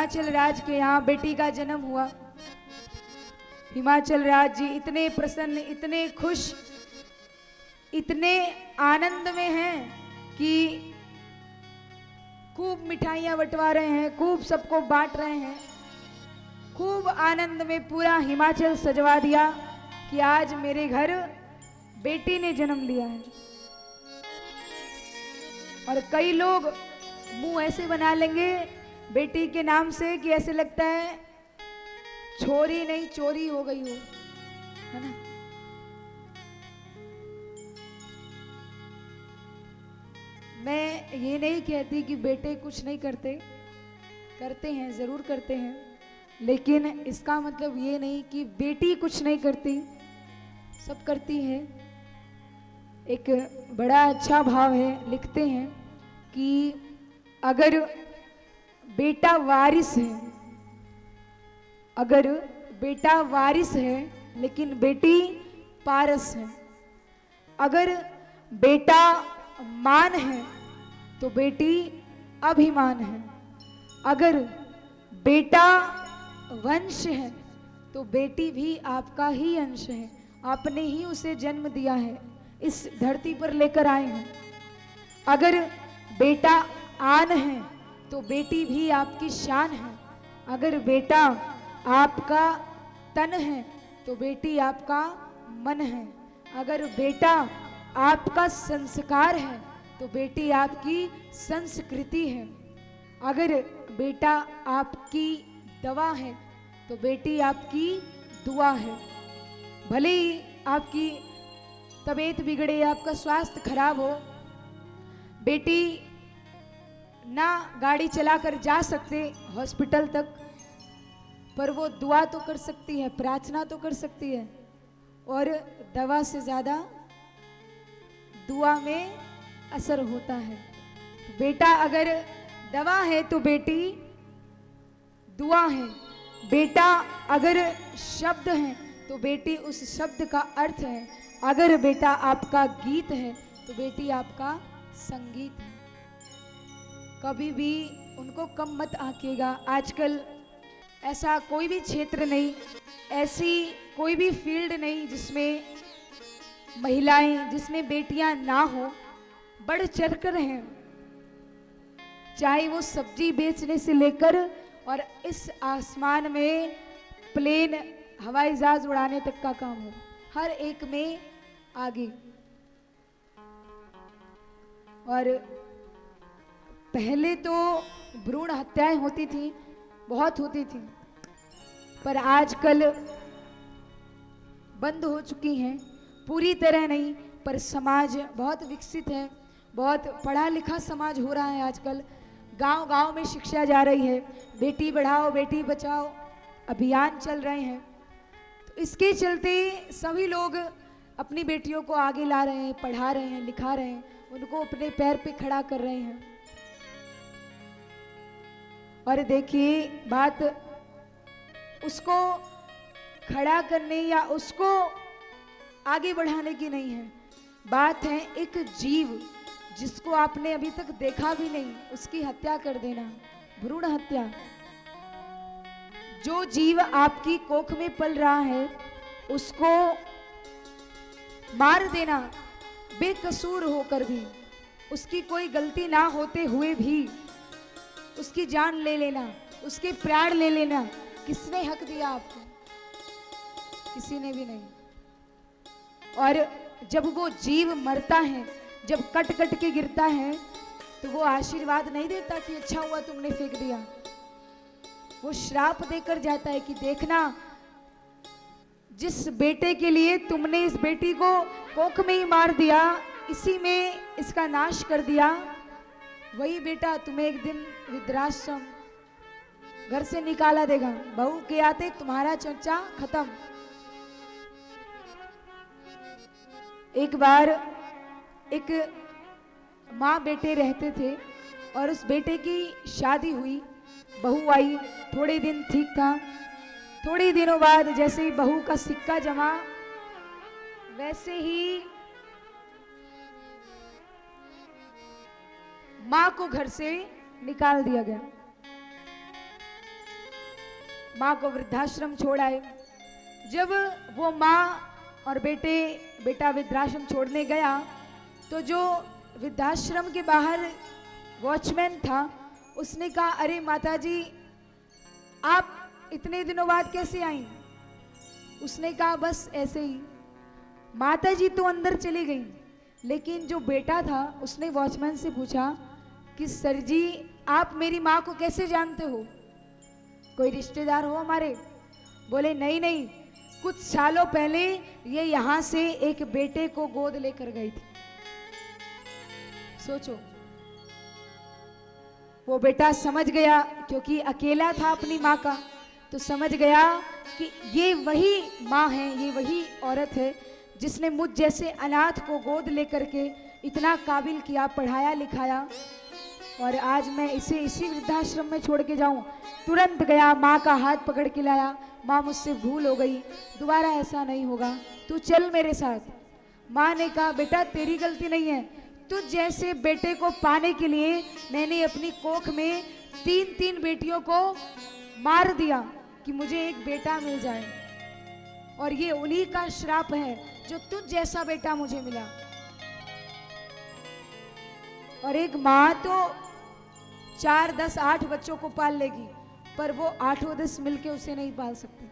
हिमाचल राज्य के यहाँ बेटी का जन्म हुआ। हिमाचल राज्य जी इतने प्रसन्न, इतने खुश, इतने आनंद में हैं कि खूब मिठाइयाँ बंटवा रहे हैं, खूब सबको बांट रहे हैं। खूब आनंद में पूरा हिमाचल सजवा दिया कि आज मेरे घर बेटी ने जन्म लिया है। और कई लोग मुंह ऐसे बना लेंगे बेटी के नाम से कि ऐसे लगता है छोरी नहीं चोरी हो गई हो, है ना। मैं ये नहीं कहती कि बेटे कुछ नहीं करते, करते हैं, जरूर करते हैं, लेकिन इसका मतलब ये नहीं कि बेटी कुछ नहीं करती, सब करती है। एक बड़ा अच्छा भाव है, लिखते हैं कि अगर बेटा वारिस है, अगर बेटा वारिस है लेकिन बेटी पारस है, अगर बेटा मान है तो बेटी अभिमान है, अगर बेटा वंश है तो बेटी भी आपका ही अंश है, आपने ही उसे जन्म दिया है, इस धरती पर लेकर आए हैं। अगर बेटा आन है तो बेटी भी आपकी शान है, अगर बेटा आपका तन है तो बेटी आपका मन है, अगर बेटा आपका संस्कार है तो बेटी आपकी संस्कृति है, अगर बेटा आपकी दवा है तो बेटी आपकी दुआ है। भले ही आपकी तबीयत बिगड़े, आपका स्वास्थ्य खराब हो, बेटी ना गाड़ी चलाकर जा सकते हॉस्पिटल तक, पर वो दुआ तो कर सकती है, प्रार्थना तो कर सकती है, और दवा से ज्यादा दुआ में असर होता है। बेटा अगर दवा है तो बेटी दुआ है, बेटा अगर शब्द है तो बेटी उस शब्द का अर्थ है, अगर बेटा आपका गीत है तो बेटी आपका संगीत है। कभी भी उनको कम मत आंकिएगा। आजकल ऐसा कोई भी क्षेत्र नहीं, ऐसी कोई भी फील्ड नहीं जिसमें महिलाएं, जिसमें बेटियां ना हो, बढ़ चढ़कर हैं। चाहे वो सब्जी बेचने से लेकर और इस आसमान में प्लेन, हवाई जहाज उड़ाने तक का काम हो, हर एक में आगे। और पहले तो भ्रूण हत्याएं होती थी, बहुत होती थी, पर आजकल बंद हो चुकी हैं, पूरी तरह नहीं, पर समाज बहुत विकसित है, बहुत पढ़ा लिखा समाज हो रहा है आजकल। गांव-गांव में शिक्षा जा रही है, बेटी बढ़ाओ बेटी बचाओ अभियान चल रहे हैं। तो इसके चलते सभी लोग अपनी बेटियों को आगे ला रहे हैं, पढ़ा रहे हैं, लिखा रहे हैं, उनको अपने पैर पे खड़ा कर रहे हैं। और देखिए, बात उसको खड़ा करने या उसको आगे बढ़ाने की नहीं है, बात है एक जीव जिसको आपने अभी तक देखा भी नहीं, उसकी हत्या कर देना, भ्रूण हत्या। जो जीव आपकी कोख में पल रहा है उसको मार देना, बेकसूर होकर भी, उसकी कोई गलती ना होते हुए भी उसकी जान ले लेना, उसके प्राण ले लेना, किसने हक दिया आपको? किसी ने भी नहीं। और जब वो जीव मरता है, जब कट कट के गिरता है, तो वो आशीर्वाद नहीं देता कि अच्छा हुआ तुमने फेंक दिया, वो श्राप देकर जाता है कि देखना, जिस बेटे के लिए तुमने इस बेटी को कोख में ही मार दिया, इसी में इसका नाश कर दिया, वही बेटा तुम्हें एक दिन वृद्धाश्रम घर से निकाला देगा। बहू के आते तुम्हारा चर्चा खत्म। एक बार एक माँ बेटे रहते थे और उस बेटे की शादी हुई, बहू आई, थोड़े दिन ठीक था, थोड़े दिनों बाद जैसे ही बहू का सिक्का जमा, वैसे ही माँ को घर से निकाल दिया गया। माँ को वृद्धाश्रम छोड़ आए। जब वो माँ और बेटा वृद्धाश्रम छोड़ने गया तो जो वृद्धाश्रम के बाहर वॉचमैन था उसने कहा, अरे माता जी आप इतने दिनों बाद कैसे आई? उसने कहा बस ऐसे ही। माता जी तो अंदर चली गई, लेकिन जो बेटा था उसने वॉचमैन से पूछा कि सर जी आप मेरी माँ को कैसे जानते हो? कोई रिश्तेदार हो हमारे? बोले नहीं नहीं, कुछ सालों पहले ये यहां से एक बेटे को गोद लेकर गई थी। सोचो, वो बेटा समझ गया, क्योंकि अकेला था अपनी माँ का, तो समझ गया कि ये वही माँ है, ये वही औरत है जिसने मुझ जैसे अनाथ को गोद लेकर के इतना काबिल किया, पढ़ाया लिखाया, और आज मैं इसे इसी वृद्धाश्रम में छोड़ के जाऊं। तुरंत गया, माँ का हाथ पकड़ के लाया, माँ मुझसे भूल हो गई, दोबारा ऐसा नहीं होगा, तू चल मेरे साथ। माँ ने कहा बेटा तेरी गलती नहीं है, तुझ जैसे बेटे को पाने के लिए मैंने अपनी कोख में 3-3 बेटियों को मार दिया कि मुझे एक बेटा मिल जाए, और ये उन्हीं का श्राप है जो तुझ जैसा बेटा मुझे मिला। और एक माँ तो 4, 10, 8 बच्चों को पाल लेगी, पर वो 8 10 मिलके उसे नहीं पाल सकती।